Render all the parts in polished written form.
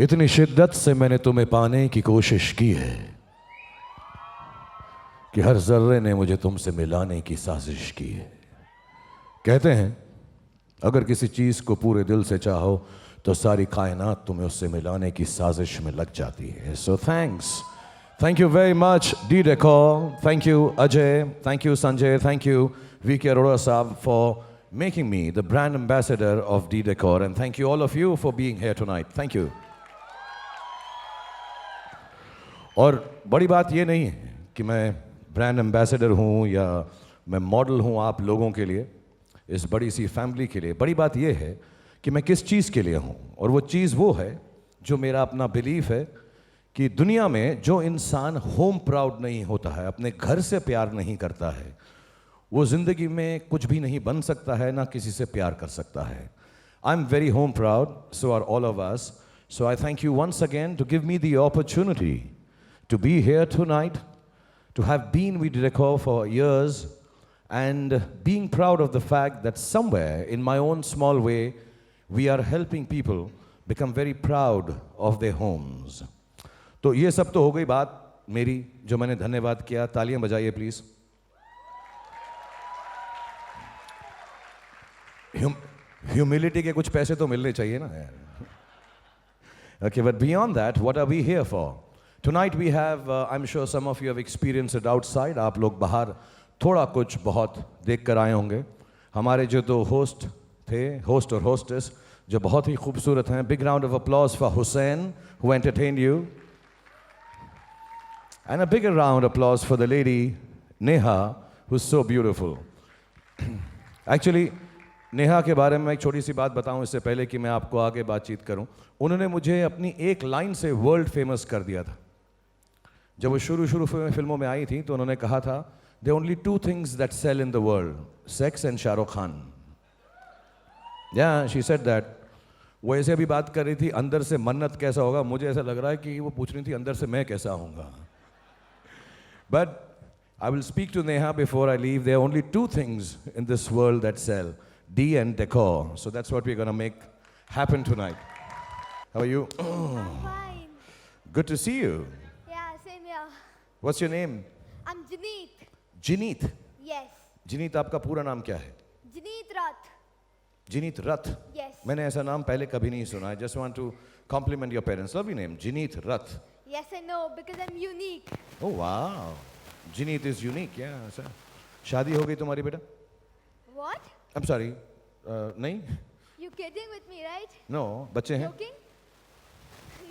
इतनी शिद्दत से मैंने तुम्हें पाने की कोशिश की है कि हर जर्रे ने मुझे तुमसे मिलाने की साजिश की है। कहते हैं अगर किसी चीज को पूरे दिल से चाहो तो सारी कायनात तुम्हें उससे मिलाने की साजिश में लग जाती है। So thank you very much D Decor, thank you Ajay, thank you Sanjay, thank you VK Arora साहब for making me the brand ambassador of D Decor, and thank you all of you for being here tonight. Thank you. और बड़ी बात ये नहीं है कि मैं brand ambassador हूँ या मैं मॉडल हूँ आप लोगों के लिए, इस बड़ी सी फैमिली के लिए। बड़ी बात ये है कि मैं किस चीज़ के लिए हूँ, और वो चीज़ वो है जो मेरा अपना बिलीफ है कि दुनिया में जो इंसान होम प्राउड नहीं होता है, अपने घर से प्यार नहीं करता है, वो ज़िंदगी में कुछ भी नहीं बन सकता है, ना किसी से प्यार कर सकता है। I am very home proud, so are all of us. So I thank you once again to give me the opportunity to be here tonight, to have been with Decor for years, and being proud of the fact that somewhere in my own small way, we are helping people become very proud of their homes. तो ये सब तो हो गई बात मेरी जो मैंने धन्यवाद किया। तालियां बजाइए प्लीज। ह्यूमिलिटी के कुछ पैसे तो मिलने चाहिए ना यार। Okay, but beyond that, what are we here for? Tonight we have, I'm sure some of you have experienced it outside. आप लोग बाहर थोड़ा कुछ बहुत देख कर आए होंगे। हमारे जो दो होस्ट थे, होस्ट और होस्टेस, जो बहुत ही खूबसूरत हैं। Big round of applause for Hussein, who entertained you. And a bigger round of applause for the lady, Neha, who's so beautiful. Actually, Neha के बारे में एक छोटी सी बात बताऊं इससे पहले कि मैं आपको आगे बातचीत करूं। उन्होंने मुझे अपनी एक लाइन से वर्ल्ड फेमस कर दिया था। जब वो शुरू फिल्मों में आई थी तो उन्होंने कहा था, there are only two things that sell in the world, sex and Shahrukh Khan. Yeah, she said that. वो ऐसे अभी बात कर रही थी अंदर से मन्नत कैसा होगा, मुझे ऐसा लग रहा है कि वो पूछ रही थी अंदर से मैं कैसा होऊंगा। But I will speak to Neha before I leave. There are only two things in this world that sell, D and Decor. So that's what we're going to make happen tonight. How are you? I'm fine. Good to see you. Yeah, same here. What's your name? I'm Janeet. Jineet. Yes. जिनीत आपका पूरा नाम क्या है? Janeet Rath. जिनीत रथ। Yes. मैंने ऐसा नाम पहले कभी नहीं सुना। I just want to compliment your parents. Lovely name, Jineet Rath. Yes, I know, because I'm unique. Oh wow. Jineet is unique. Yeah. Sir. शादी हो गई तुम्हारी बेटा? What? I'm sorry. नहीं? You kidding with me, right? No. बच्चे हैं? Joking?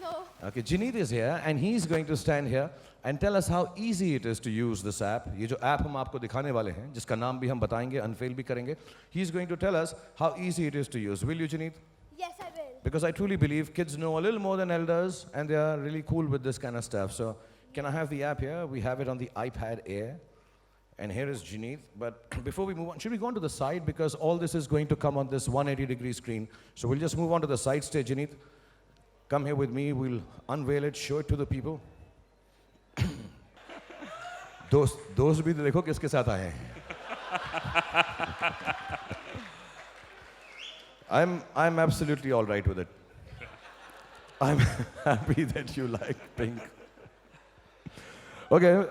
No. Okay, Jineet is here and he's going to stand here and tell us how easy it is to use this app. ये जो app हम आपको दिखाने वाले हैं, जिसका नाम भी हम बताएंगे, unveil भी करेंगे. He's going to tell us how easy it is to use. Will you, Jineet? Yes, I will. Because I truly believe kids know a little more than elders and they are really cool with this kind of stuff. So, can I have the app here? We have it on the iPad Air. And here is Jineet. But before we move on, should we go on to the side? Because all this is going to come on this 180-degree screen. So we'll just move on to the side stage, Jineet. Come here with me. We'll unveil it, show it to the people. दोस्त भी देखो किसके साथ आए हैं. I'm absolutely all right with it. I'm happy that you like pink. Okay.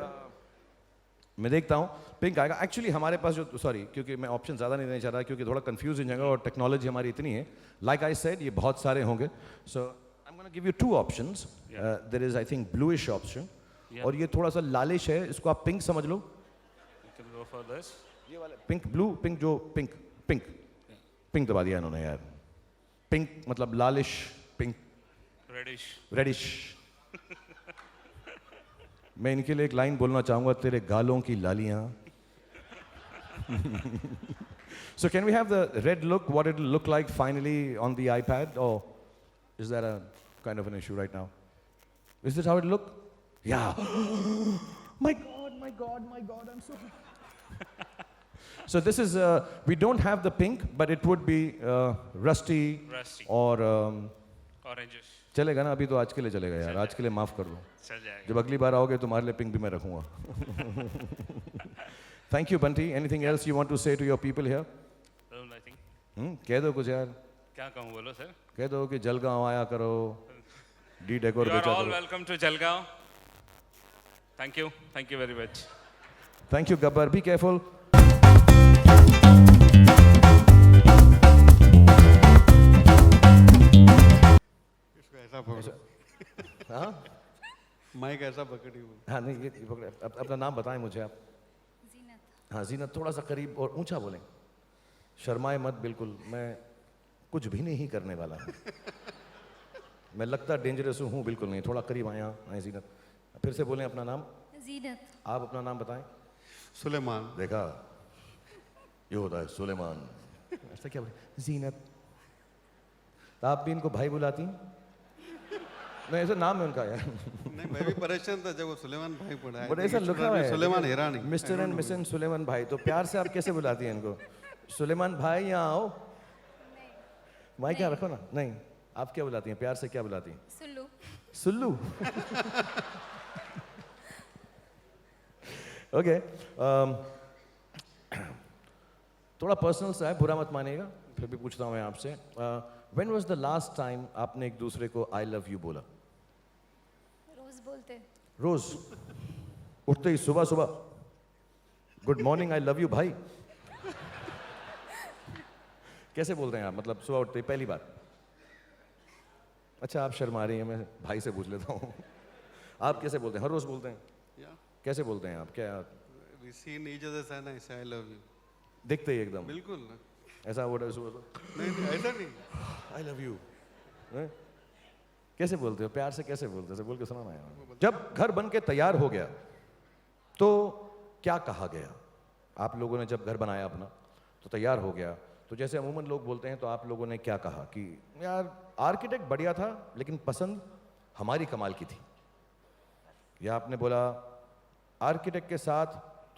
मैं देखता हूँ पिंक आएगा। एक्चुअली हमारे पास जो सॉरी क्योंकि मैं ऑप्शन ज़्यादा नहीं देना चाह रहा क्योंकि थोड़ा कंफ्यूज हो जाएगा और टेक्नोलॉजी हमारी इतनी है। लाइक आई सेड ये बहुत सारे होंगे। So I am gonna give you two options. There is I think bluish option और ये थोड़ा सा लालिश है, इसको आप पिंक समझ लो। You can go for this. ये वाला पिंक ब्लू पिंक जो पिंक पिंक पिंक दबा दिया इन्होंने यार। पिंक मतलब लालिश पिंक Reddish. रेडिश। मैं इनके लिए एक लाइन बोलना चाहूंगा, तेरे गालों की लालियां। So can we have the red look, what it will look like finally on the iPad, or is that a kind of an issue right now? Is this how it look? Yeah. My God, I'm so So this is, we don't have the pink, but it would be rusty or Oranges. चलेगा ना? अभी तो आज के लिए चलेगा यार, आज के लिए माफ कर दो। चल जाएगा। जब अगली बार आओगे तुम्हारे लिए पिंक भी मैं रखूंगा। Thank you, Bunty. Anything else you want to say to your people here? Nothing. कह दो कुछ यार। क्या कहूँ बोलो सर? कह दो कि जलगांव आया करो, डी डेकोर You are बेचा all करो। welcome to Jalgaon. Thank you. Thank you very much. Thank you Gabbar, be careful. इसको ऐसा पकड़ो, हाँ माइक ऐसा पकड़ी हुई। हाँ नहीं ये पकड़े। अपना नाम बताएं मुझे आप। हाँ जीनत, थोड़ा सा करीब और ऊंचा बोलें, शर्माए मत बिल्कुल। मैं कुछ भी नहीं करने वाला हूँ। मैं लगता डेंजरस हूँ बिल्कुल नहीं। थोड़ा करीब आए, यहाँ आए जीनत। फिर से बोलें अपना नाम। जीनत। आप अपना नाम बताएं। सुलेमान। देखा, ये होता है सुलेमान। ऐसा क्या बोले? जीनत। तो आप भी इनको भाई बुलाती हैं? नहीं, ऐसा नाम है उनका यार। नहीं, मैं भी परेशान था जब वो सुलेमान भाई पढ़ा बट ऐसा लिखा हुआ है Suleman Hirani. Mister and missus Suleman भाई। तो प्यार से आप कैसे बुलाती हैं इनको? सुलेमान भाई यहाँ आओ। माइक यहाँ रखो ना। नहीं, आप क्या बुलाती हैं प्यार से? क्या बुलाती हैं? सुल्लू। सुल्लू। ओके, थोड़ा पर्सनल सा है, बुरा मत मानिएगा, फिर भी पूछता हूँ मैं आपसे। When was the last time आपने एक दूसरे को आई लव यू बोला? रोज बोलते। रोज उठते ही सुबह सुबह good morning I love you भाई? कैसे बोलते हैं आप? मतलब सुबह उठते ही पहली बार? अच्छा, आप शर्मा रही हैं, मैं भाई से पूछ लेता हूँ। आप कैसे बोलते हैं? हर रोज बोलते हैं? या कैसे बोलते हैं आप? क्या वी सीन ईच अदर से ना, आई लव यू। दिखते ही एकदम बिल्कुल। ऐसा बोल रहे सुबह सुबह नहीं नहीं, ऐसा नहीं। I love you? कैसे बोलते हो? प्यार से कैसे बोलते हो? बोल के सुनाना यार। जब घर बन के तैयार हो गया तो क्या कहा गया? आप लोगों ने जब घर बनाया अपना तो तैयार हो गया, तो जैसे अमूमन लोग बोलते हैं, तो आप लोगों ने क्या कहा कि यार आर्किटेक्ट बढ़िया था लेकिन पसंद हमारी कमाल की थी? या आपने बोला आर्किटेक्ट के साथ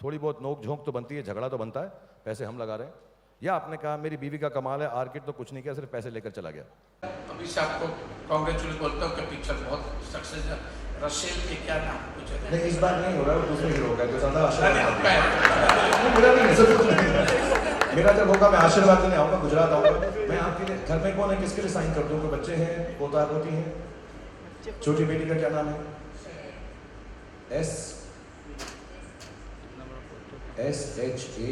थोड़ी बहुत नोक झोंक तो बनती है, झगड़ा तो बनता है, पैसे हम लगा रहे हैं? या आपने कहा मेरी बीवी का कमाल है, आर्किटेक्ट तो कुछ नहीं किया, सिर्फ पैसे लेकर चला गया? अभी से आपको कांग्रेचुलेट बोलता हूँ कि पिक्चर बहुत सक्सेस है। रसेल के क्या नाम कुछ है? नहीं, इस बार नहीं हो रहा, वो दूसरे हीरो का, तो ज़्यादा अरे आपका है। मेरा नहीं है, सब कुछ नहीं। मेरा जब होगा मैं आशीर्वाद देने आऊँगा, गुजरात आऊँगा। मैं आपके लिए घर में कौन है, किसके लिए साइन कर दूँ? कोई बच्चे हैं, पोता पोती हैं? छोटी बेटी का क्या नाम है? SHA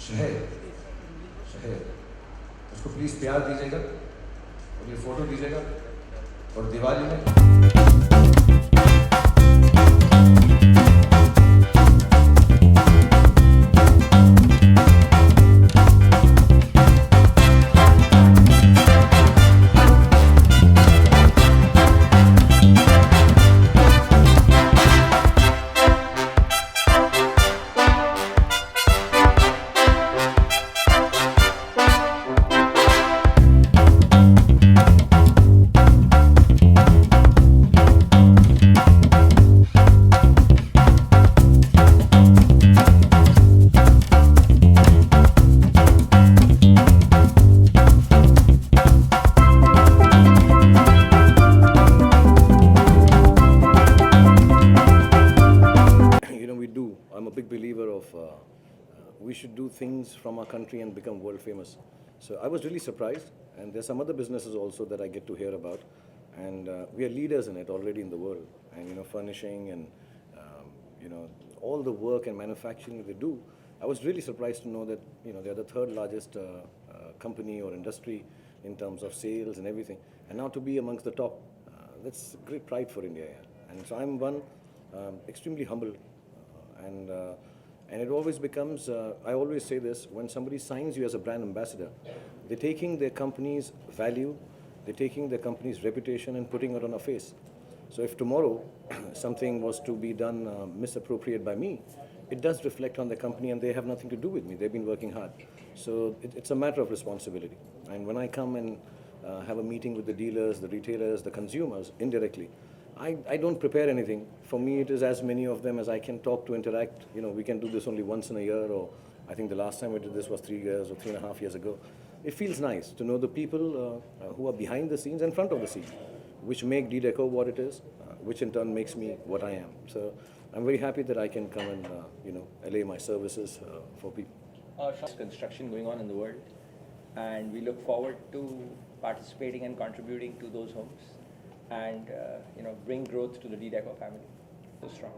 शहर। शहर, उसको प्लीज प्यार दीजिएगा और ये फोटो दीजिएगा। और दिवाली में I'm a big believer of we should do things from our country and become world famous. So I was really surprised, and there's some other businesses also that I get to hear about, and we are leaders in it already in the world. And furnishing and all the work and manufacturing that they do. I was really surprised to know that they're the third largest company or industry in terms of sales and everything, and now to be amongst the top, that's great pride for India. Yeah. And so I'm one extremely humble. And it always becomes, I always say this, when somebody signs you as a brand ambassador, they're taking their company's value, they're taking their company's reputation and putting it on a face. So if tomorrow something was to be done misappropriated by me, it does reflect on the company and they have nothing to do with me. They've been working hard. So it's a matter of responsibility. And when I come and have a meeting with the dealers, the retailers, the consumers, indirectly, I don't prepare anything. For me, it is as many of them as I can talk to, interact. We can do this only once in a year, or I think the last time we did this was 3 years or 3.5 years ago. It feels nice to know the people who are behind the scenes and front of the scenes, which make D-Deco what it is, which in turn makes me what I am. So I'm very happy that I can come and allay my services for people. Construction going on in the world, and we look forward to participating and contributing to those homes, and bring growth to the D-Decor family. So strong.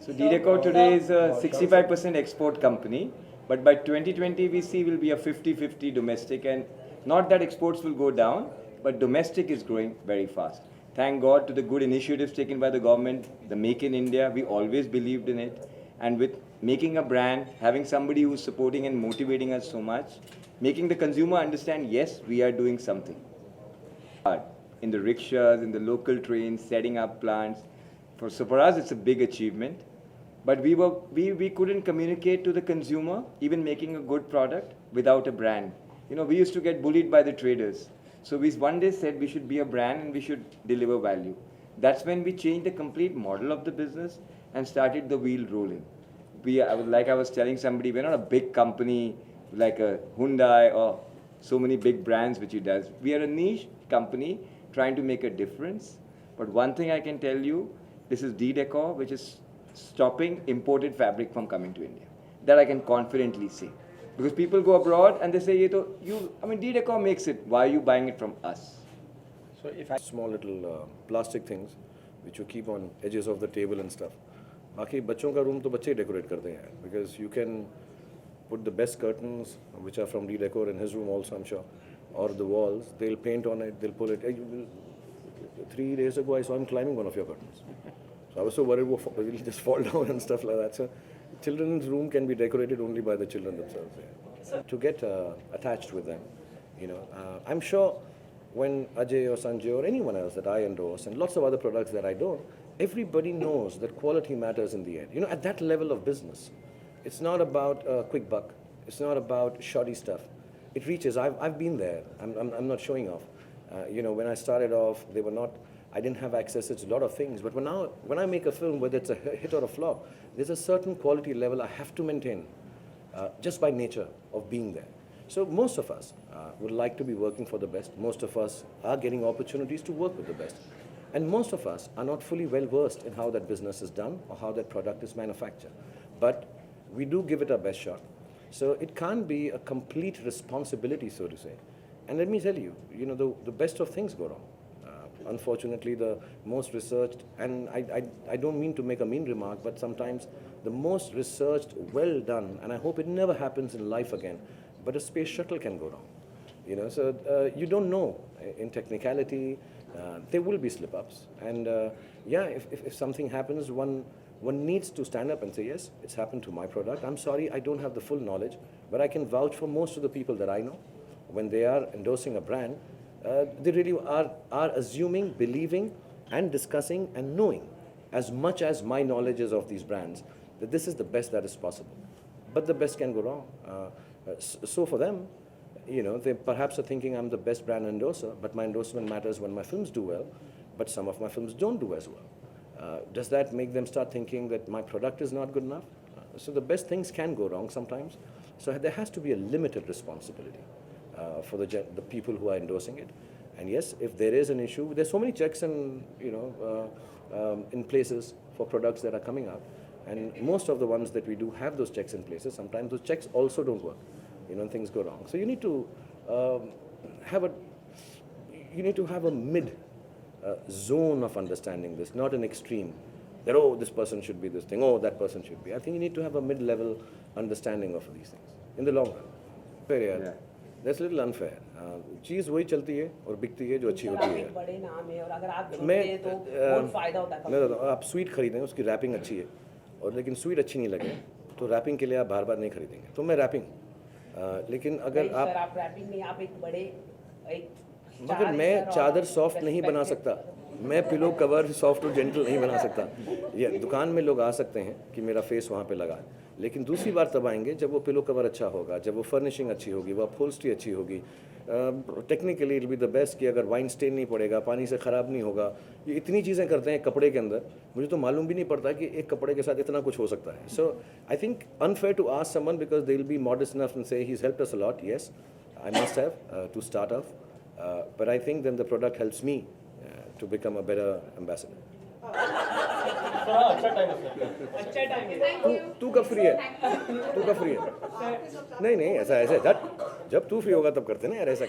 So D-Decor today is a 65% export company, but by 2020 we see will be a 50-50 domestic, and not that exports will go down, but domestic is growing very fast. Thank God to the good initiatives taken by the government, the Make in India, we always believed in it, and with making a brand, having somebody who's supporting and motivating us so much, making the consumer understand, yes, we are doing something. In the rickshaws, in the local trains, setting up plants. So for us, it's a big achievement. But we couldn't communicate to the consumer, even making a good product, without a brand. We used to get bullied by the traders. So we one day said we should be a brand and we should deliver value. That's when we changed the complete model of the business and started the wheel rolling. Like I was telling somebody, we're not a big company like a Hyundai or so many big brands which it does. We are a niche company trying to make a difference. But one thing I can tell you, this is D-Decor, which is stopping imported fabric from coming to India. That I can confidently say. Because people go abroad and they say, D-Decor makes it. Why are you buying it from us? So if small little plastic things which you keep on edges of the table and stuff. बाकी बच्चों का room तो बच्चे ही decorate करते हैं, because you can put the best curtains which are from D-Decor in his room also, I'm sure, or the walls. They'll paint on it, they'll pull it. 3 days ago I saw him climbing one of your curtains. So I was so worried he'll just fall down and stuff like that. So children's room can be decorated only by the children themselves. Yeah. To get attached with them, I'm sure when Ajay or Sanjay or anyone else that I endorse and lots of other products that I don't, everybody knows that quality matters in the end. At that level of business, it's not about a quick buck. It's not about shoddy stuff. It reaches. I've been there. I'm not showing off. When I started off, I didn't have access to a lot of things. But when I make a film, whether it's a hit or a flop, there's a certain quality level I have to maintain just by nature of being there. So most of us would like to be working for the best. Most of us are getting opportunities to work with the best. And most of us are not fully well versed in how that business is done or how that product is manufactured. But we do give it our best shot. So it can't be a complete responsibility, so to say. And let me tell you, the best of things go wrong. Unfortunately, the most researched, and I don't mean to make a mean remark, but sometimes the most researched, well done, and I hope it never happens in life again, but a space shuttle can go wrong. So you don't know in technicality. There will be slip-ups, and if something happens, one needs to stand up and say, yes, it's happened to my product. I'm sorry, I don't have the full knowledge, but I can vouch for most of the people that I know. When they are endorsing a brand, they really are assuming, believing, and discussing and knowing as much as my knowledge is of these brands, that this is the best that is possible. But the best can go wrong. So for them, they perhaps are thinking I'm the best brand endorser, but my endorsement matters when my films do well, but some of my films don't do as well. Does that make them start thinking that my product is not good enough? So the best things can go wrong sometimes. So there has to be a limited responsibility for the people who are endorsing it. And yes, if there is an issue, there's so many checks and in places for products that are coming out. And most of the ones that we do have those checks in places. Sometimes those checks also don't work. Things go wrong. So you need to have a mid zone of understanding this, not an extreme. That this person should be this thing, that person should be. I think you need to have a mid-level understanding of these things in the long run. Fair, yeah. That's a little unfair. चीज़ वही चलती है और बिकती है जो अच्छी होती है. बड़े नाम है और अगर आप छोटे हैं तो बहुत फायदा होता है. मैं बताता हूँ, आप स्वीट खरीदें, उसकी रैपिंग अच्छी है, और लेकिन स्वीट अच्छी नहीं लगे, तो रैपिंग के लिए आप बार-बार नहीं खरीदेंगे. तो मैं रैपिंग, लेकिन अगर आप रैपिंग नहीं, आप एक बड़े मगर मैं चादर सॉफ्ट नहीं बना सकता, मैं पिलो कवर सॉफ्ट और जेंटल नहीं बना सकता. ये दुकान में लोग आ सकते हैं कि मेरा फेस वहाँ पे लगा, लेकिन दूसरी बार तब आएंगे जब वो पिलो कवर अच्छा होगा, जब वो फर्निशिंग अच्छी होगी, वो अपहोल्स्ट्री अच्छी होगी. Technically it be the best कि अगर वाइन स्टेन नहीं पड़ेगा, पानी से ख़राब नहीं होगा. ये इतनी चीज़ें करते हैं कपड़े के अंदर, मुझे तो मालूम भी नहीं पड़ता कि एक कपड़े के साथ इतना कुछ हो सकता है. So I think unfair to ask someone because they will be modest enough and say he has helped us a lot. Yes, I must have to start off, but I think then the product helps me to become a better ambassador. अच्छा time है. तू कब free है? तू कब free है? नहीं ऐसा जब तू फ्री होगा तब करते ना यार, ऐसा